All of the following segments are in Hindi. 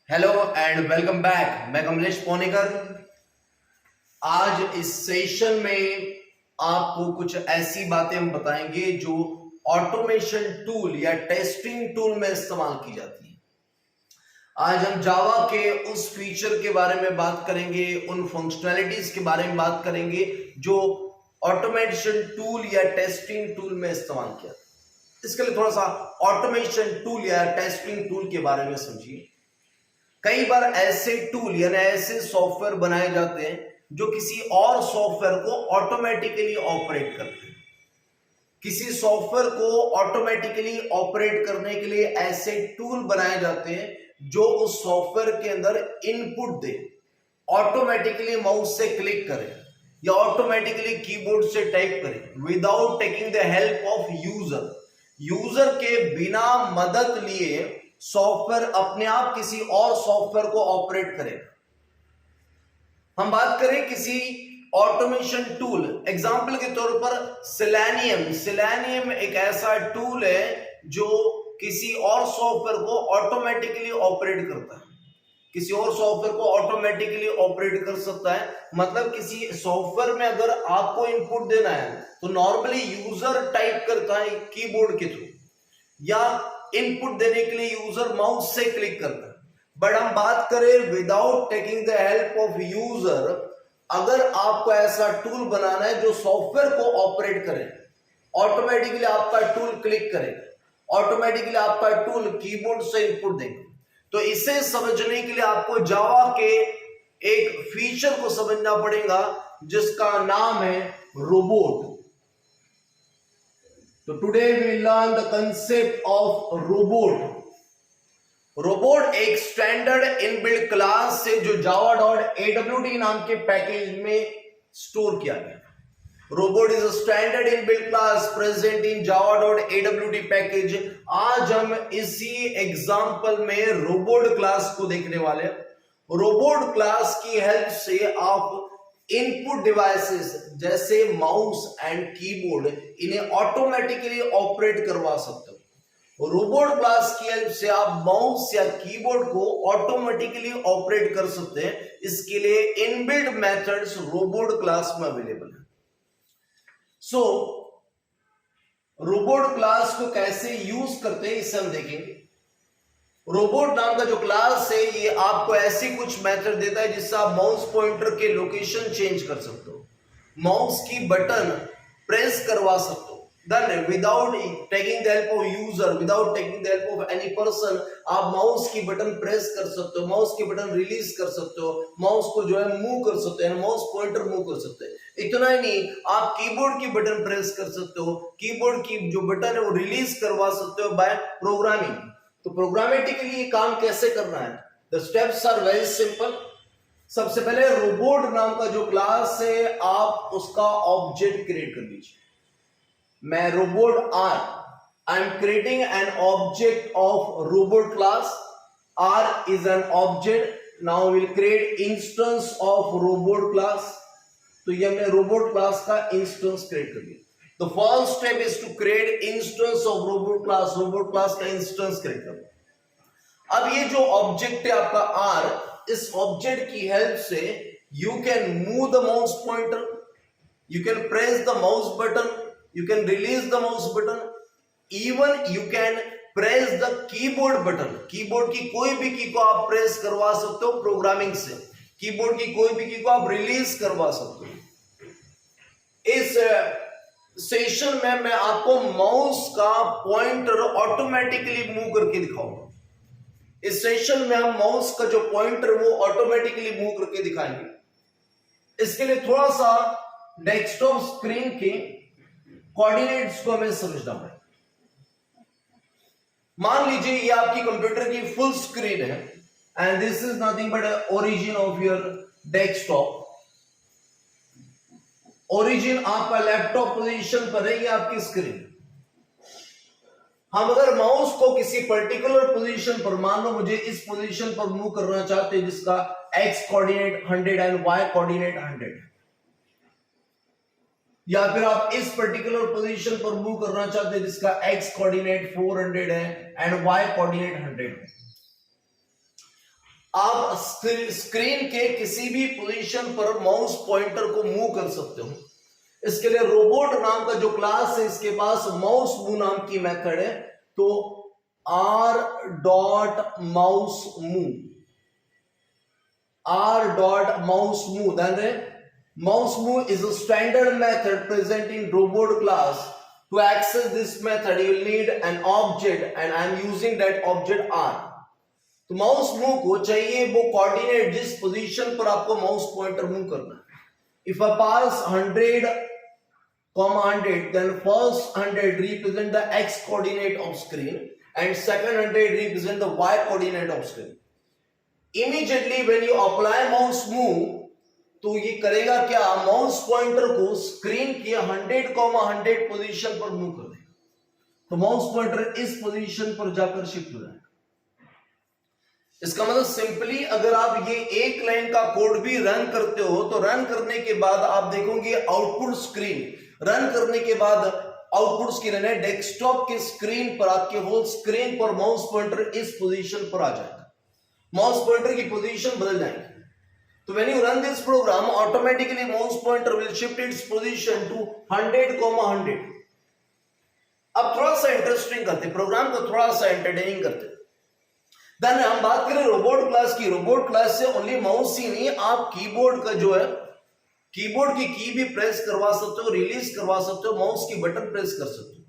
Hello and welcome back. मैं कमलेश पोनेकर। आज इस सेशन में आपको कुछ ऐसी बातें हम बताएंगे जो ऑटोमेशन टूल या टेस्टिंग टूल में इस्तेमाल की जाती है। आज हम जावा के उस फीचर के बारे में बात करेंगे, उन फंक्शनैलिटीज के बारे में बात करेंगे जो ऑटोमेशन टूल या टेस्टिंग टूल में इस्तेमाल किया। इसके लिए थोड़ा सा ऑटोमेशन टूल या टेस्टिंग टूल के बारे में समझिए। कई बार ऐसे टूल यानी ऐसे सॉफ्टवेयर बनाए जाते हैं जो किसी और सॉफ्टवेयर को ऑटोमेटिकली ऑपरेट करते हैं। किसी सॉफ्टवेयर को ऑटोमेटिकली ऑपरेट करने के लिए ऐसे टूल बनाए जाते हैं जो उस सॉफ्टवेयर के अंदर इनपुट दे, ऑटोमेटिकली माउस से क्लिक करे या ऑटोमेटिकली कीबोर्ड से टाइप करे without taking the help of user. User के बिना मदद लिए सॉफ्टवेयर अपने आप किसी और सॉफ्टवेयर को ऑपरेट करेगा। हम बात करें किसी ऑटोमेशन टूल, एग्जांपल के तौर पर सिलेनियम एक ऐसा टूल है जो किसी और सॉफ्टवेयर को ऑटोमेटिकली ऑपरेट करता है। किसी और सॉफ्टवेयर को ऑटोमेटिकली ऑपरेट कर सकता है। मतलब किसी सॉफ्टवेयर में अगर आपको इनपुट देना है तो नॉर्मली यूजर टाइप करता है कीबोर्ड के थ्रू या इनपुट देने के लिए यूजर माउस से क्लिक करता है। बट हम बात करें without taking the help of user, अगर आपको ऐसा टूल बनाना है जो सॉफ्टवेयर को ऑपरेट करे, ऑटोमेटिकली आपका टूल क्लिक करेगा, ऑटोमेटिकली आपका टूल कीबोर्ड से इनपुट देगा। तो इसे समझने के लिए आपको जावा के एक फीचर को समझना पड़ेगा जिसका नाम है रोबोट। तो today we learn the concept of robot. Robot एक स्टैंडर्ड इनबिल्ट क्लास से जो java.awt नाम के पैकेज में स्टोर किया गया। Robot is a standard inbuilt class present in java.awt package. आज हम इसी एग्जांपल में रोबोट क्लास को देखने वाले हैं। रोबोट क्लास की हेल्प से आप इनपुट डिवाइसेस जैसे माउस एंड कीबोर्ड इन्हें ऑटोमेटिकली ऑपरेट करवा सकते हो। रोबोट क्लास की हेल्प से आप माउस या कीबोर्ड को ऑटोमेटिकली ऑपरेट कर सकते हैं। इसके लिए इनबिल्ट मेथड्स रोबोट क्लास में अवेलेबल है। सो रोबोट क्लास को कैसे यूज करते हैं इसे हम देखेंगे। रोबोट नाम का जो क्लास है ये आपको ऐसी कुछ मेथड देता है जिससे आप माउस पॉइंटर के लोकेशन चेंज कर सकते हो, माउस की बटन प्रेस करवा सकते हो। Then without taking the help of user, without taking the help of any person, आप माउस की बटन प्रेस कर सकते हो, माउस की बटन रिलीज कर सकते हो, माउस को जो है मूव कर सकते हैं, माउस पॉइंटर मूव कर सकते हैं। इतना ही नहीं, आप कीबोर्ड की बटन प्रेस कर सकते हो, कीबोर्ड की जो बटन है वो रिलीज करवा सकते हो बाय प्रोग्रामिंग। तो प्रोग्रामेटिकली ये काम कैसे करना है? The steps are very simple. सबसे पहले रोबोट नाम का जो क्लास है आप उसका ऑब्जेक्ट क्रिएट कर लीजिए। मैं robot I am creating an object of robot class. R is an object. Now will create instance of robot class. तो ये हमने रोबोट क्लास का इंस्टेंस क्रिएट कर दिया। The first step is to create instance of robot class। robot class का इंस्टेंस क्रिएट करो। अब ये जो ऑब्जेक्ट है आपका R, इस ऑब्जेक्ट की हेल्प से you can move the mouse pointer, you can press the mouse button, you can release the mouse button, even you can press the keyboard button। Keyboard की कोई भी की को आप प्रेस करवा सकते हो प्रोग्रामिंग से, कीबोर्ड की कोई भी की को आप रिलीज करवा सकते हो। इस सेशन में मैं आपको माउस का पॉइंटर ऑटोमेटिकली मूव करके दिखाऊंगा। इस सेशन में हम माउस का जो पॉइंटर वो ऑटोमेटिकली मूव करके दिखाएंगे। इसके लिए थोड़ा सा डेस्कटॉप स्क्रीन के कोऑर्डिनेट्स को हमें समझना पड़ेगा। मान लीजिए ये आपकी कंप्यूटर की फुल स्क्रीन है and this is nothing but origin of your desktop. Origin आपका लैपटॉप पोजीशन पर है, ये आपकी स्क्रीन। हम अगर माउस को किसी पर्टिकुलर पोजीशन पर, मान लो मुझे इस पोजीशन पर मूव करना चाहते हैं जिसका X coordinate 100 and Y coordinate 100, या फिर आप इस पर्टिकुलर पोजीशन पर मूव करना चाहते हैं जिसका एक्स कोऑर्डिनेट 400 है एंड वाई कोऑर्डिनेट 100 है। आप स्क्रीन के किसी भी पोजीशन पर माउस पॉइंटर को मूव कर सकते हो। इसके लिए रोबोट नाम का जो क्लास है इसके पास माउस मूव नाम की मेथड है। तो r dot mouse move, r dot mouse move, then mouse move is a standard method present in robot class. To access this method you will need an object and I am using that object r. तो माउस मूव को चाहिए वो कोऑर्डिनेट जिस पोजीशन पर आपको माउस पॉइंटर मूव करना है। If I pass 100, 100, then first 100 represent the x coordinate of screen and second 100 represent the y coordinate of screen. Immediately when you apply mouse move, तो ये करेगा क्या, माउस पॉइंटर को स्क्रीन की 100, 100 पोजीशन पर मूव कर देगा। तो माउस पॉइंटर इस पोजीशन पर जाकर शिफ्ट हो जाएगा। इसका मतलब सिंपली अगर आप ये एक लाइन का कोड भी रन करते हो तो रन करने के बाद आप देखोगे आउटपुट स्क्रीन, रन करने के बाद आउटपुट स्क्रीन है डेस्कटॉप के स्क्रीन पर, आपके होल स्क्रीन पर माउस पॉइंटर इस पोजीशन पर आ जाएगा, माउस पॉइंटर की पोजीशन बदल जाएगी। तो when you run this program automatically mouse pointer will shift its position to 100, 100। अब थोड़ा सा इंटरेस्टिंग करते, प्रोग्राम को थोड़ा सा एंटरटेनिंग करते। देन हम बात करें रोबोट क्लास की। रोबोट क्लास से ओनली माउस ही नहीं, आप कीबोर्ड का जो है कीबोर्ड की की भी प्रेस करवा सकते हो, रिलीज करवा सकते हो, माउस की बटन प्रेस कर सकते हो।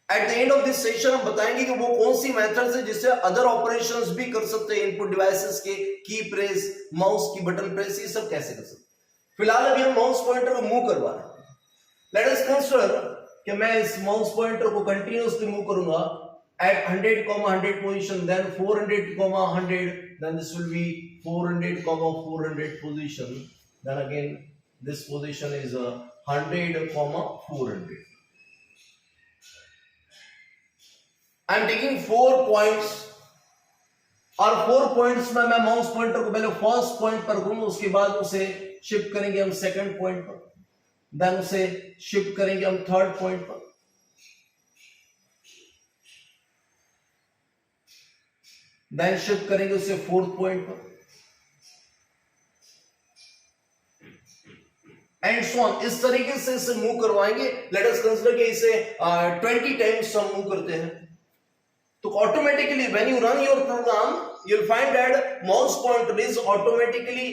At the end of this session हम बताएंगे कि वो कौन सी मेथड्स है जिससे अदर ऑपरेशंस भी कर सकते हैं, इनपुट डिवाइसेस के की प्रेस, माउस की बटन प्रेस, ये सब कैसे कर सकते हैं। फिलहाल अभी हम माउस पॉइंटर को मूव करवा रहे हैं। लेट अस कंसीडर कि मैं इस माउस पॉइंटर को कंटिन्यूअसली मूव करूंगा at 100, 100 position, then 400, 100, then this will be 400, 400 position, then again this position is 100, 400. I am taking 4 points और 4 points में मैं माउस पॉइंटर को पहले फर्स्ट पॉइंट पर घूमूंगा, उसके बाद उसे शिफ्ट करेंगे हम सेकंड पॉइंट पर, देन उसे शिफ्ट करेंगे हम थर्ड पॉइंट पर, देन शिफ्ट करेंगे उसे फोर्थ पॉइंट पर, एंड सो ऑन। इस तरीके से इसे मूव करवाएंगे। लेट अस कंसीडर कि इसे 20 टाइम्स हम मूव करते हैं। तो automatically when you run your program you will find that mouse pointer is automatically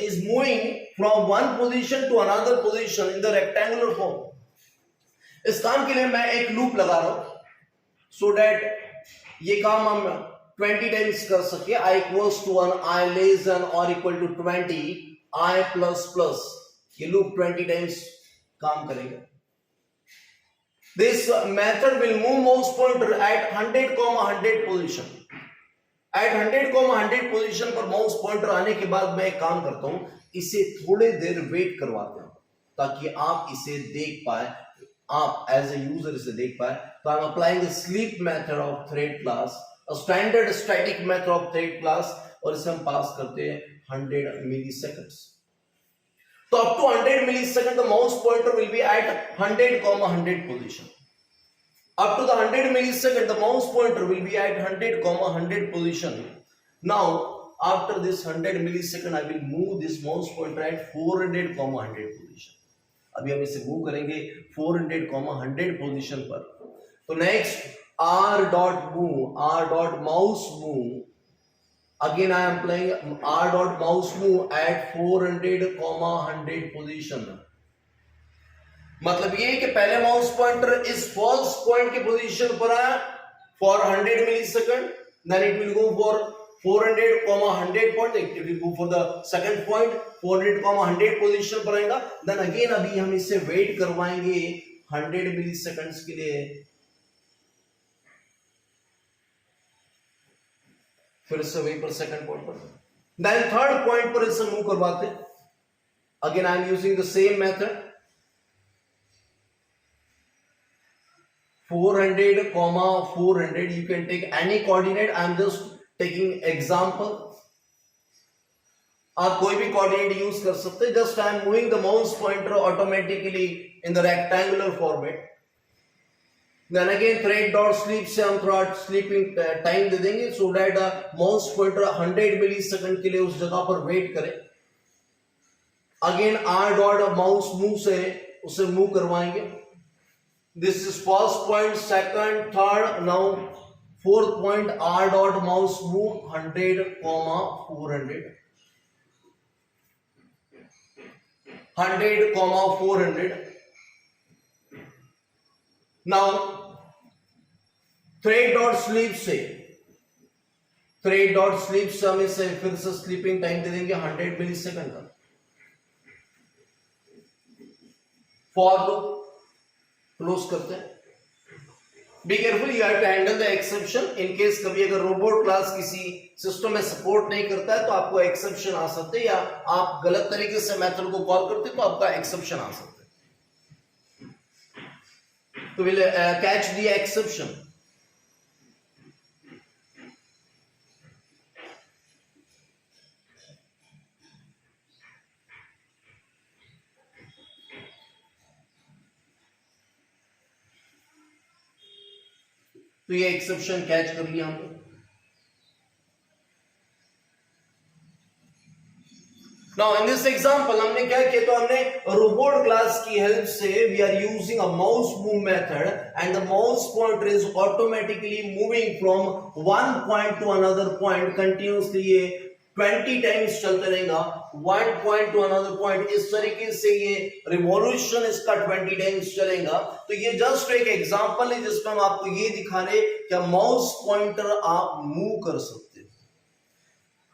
is moving from one position to another position in the rectangular form. इस काम के लिए मैं एक लूप लगा रहा हूं सो दैट ये काम हम 20 टाइम्स कर सके। I equals to 1, I less than or equal to 20, I plus plus, ये लूप 20 टाइम्स काम करेगा। This method will move mouse pointer at 100, 100 position. At 100, 100 position पर माउस पॉइंटर आने के बाद मैं एक काम करता हूं, इसे थोड़े देर वेट करवाता हूं ताकि आप इसे देख पाए, आप एज ए यूजर इसे देख पाए। तो I am applying the sleep method of thread class, standard static method of thread class, और इसे हम पास करते हैं 100 मिलीसेकंड्स। तो up to 100 millisecond the mouse pointer will be at 100, 100 position. Up to the 100 millisecond, the mouse pointer will be at 100, 100 position. Now, after this 100 millisecond, I will move this mouse pointer at 400, 100 position. अभी हम इसे मूव करेंगे 400, 100 पोजीशन पर। तो next r dot move, r dot mouse move. Again I am playing r dot mouse move at 400, 100 position. मतलब ये कि पहले माउस पॉइंटर इस फर्स्ट पॉइंट की पोजीशन पर आया for 100 millisecond, then it will go for 400, 100 point, it will go for the second point 400, 100 position पर आएगा। देन अगेन अभी हम इससे वेट करवाएंगे 100 मिलीसेकंड्स के लिए, फिर से वहीं पर सेकंड पॉइंट पर, देन थर्ड पॉइंट पर इसे मूव करवाते। Again I am using the same method 400, 400. You can take any coordinate. I am just taking example. आप कोई भी coordinate यूज कर सकते हैं। Just I am moving the mouse pointer automatically in the rectangular format. Then again thread dot sleep से हम थोड़ा स्लीपिंग टाइम दे देंगे so that mouse pointer 100 millisecond के लिए उस जगह पर वेट करे। Again R dot mouse move से उसे मूव करवाएंगे। This is first point, second, third, now fourth point R dot mouse move 100, 400, 100, 400। Now thread dot sleep से हम इसे फिर से स्लीपिंग टाइम दे देंगे 100 मिली सेकंड का। फॉर क्लोज करते हैं। Be careful, you have to handle the exception in case कभी अगर रोबोट क्लास किसी सिस्टम में सपोर्ट नहीं करता है तो आपको एक्सेप्शन आ सकते हैं, या आप गलत तरीके से मेथड को कॉल करते तो आपका एक्सेप्शन आ सकता है। तो विल कैच द एक्सेप्शन। तो ये एक्सेप्शन कैच कर लिया हमने। नाउ इन दिस एग्जांपल हमने क्या किया, तो हमने रोबोट क्लास की हेल्प से we are using a mouse move method and the mouse pointer is automatically moving from one point to another point continuously. ये 20 टाइम्स चलते रहेगा, one point to another point, इस तरीके से ये रिवॉल्यूशन इसका 20 टाइम्स चलेगा। तो ये जस्ट एक एग्जांपल है जिसमें हम आपको ये दिखा रहे कि माउस पॉइंटर आप मूव कर सकते हैं।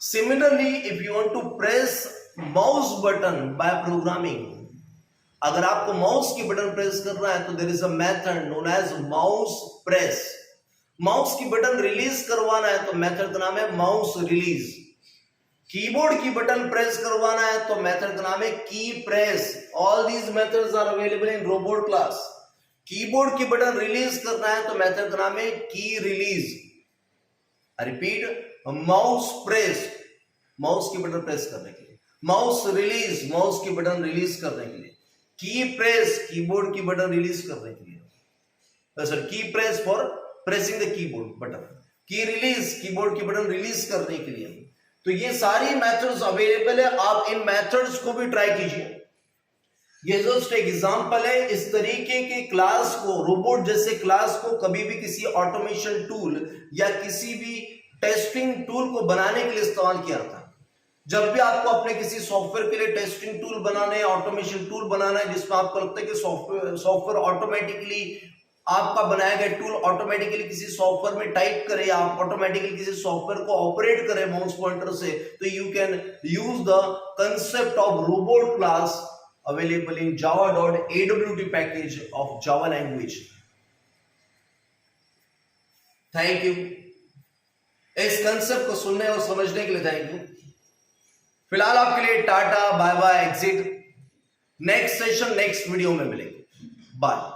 Similarly if you want to press mouse button by programming, अगर आपको माउस की बटन प्रेस करना है तो there is a method known as mouse press. Mouse की बटन रिलीज करवाना है तो मेथड का नाम है माउस रिलीज। कीबोर्ड की बटन प्रेस करवाना है तो मेथड का नाम है key press. All these methods are available in robot class. Keyboard की बटन रिलीज करना है तो मेथड का नाम है की release. Repeat, mouse press mouse की बटन प्रेस करने के लिए, माउस रिलीज माउस की बटन रिलीज करने के लिए, की प्रेस कीबोर्ड की बटन रिलीज करने के लिए, सर की press for pressing the keyboard button, की रिलीज कीबोर्ड की बटन रिलीज करने के लिए। तो ये सारी मेथड्स अवेलेबल है, आप इन मेथड्स को भी ट्राई कीजिए। ये जस्ट एक एग्जांपल है। इस तरीके के क्लास को, रोबोट जैसे क्लास को कभी भी किसी ऑटोमेशन टूल या किसी भी टेस्टिंग टूल को बनाने के लिए इस्तेमाल किया था। जब भी आपको अपने किसी सॉफ्टवेयर के लिए टेस्टिंग टूल बनाना है, ऑटोमेशन टूल बनाना है जिसमें आपको लगता है कि सॉफ्टवेयर ऑटोमेटिकली आपका बनाया गया टूल ऑटोमेटिकली किसी सॉफ्टवेयर में टाइप करे, आप ऑटोमेटिकली किसी सॉफ्टवेयर को ऑपरेट करे माउस पॉइंटर से, तो you can use the concept of robot class available in java.awt package of Java language. Thank you. इस कंसेप्ट को सुनने और समझने के लिए थैंक यू। फिलहाल आपके लिए tata, bye bye, exit. Next session next video में मिलेंगे। बाय।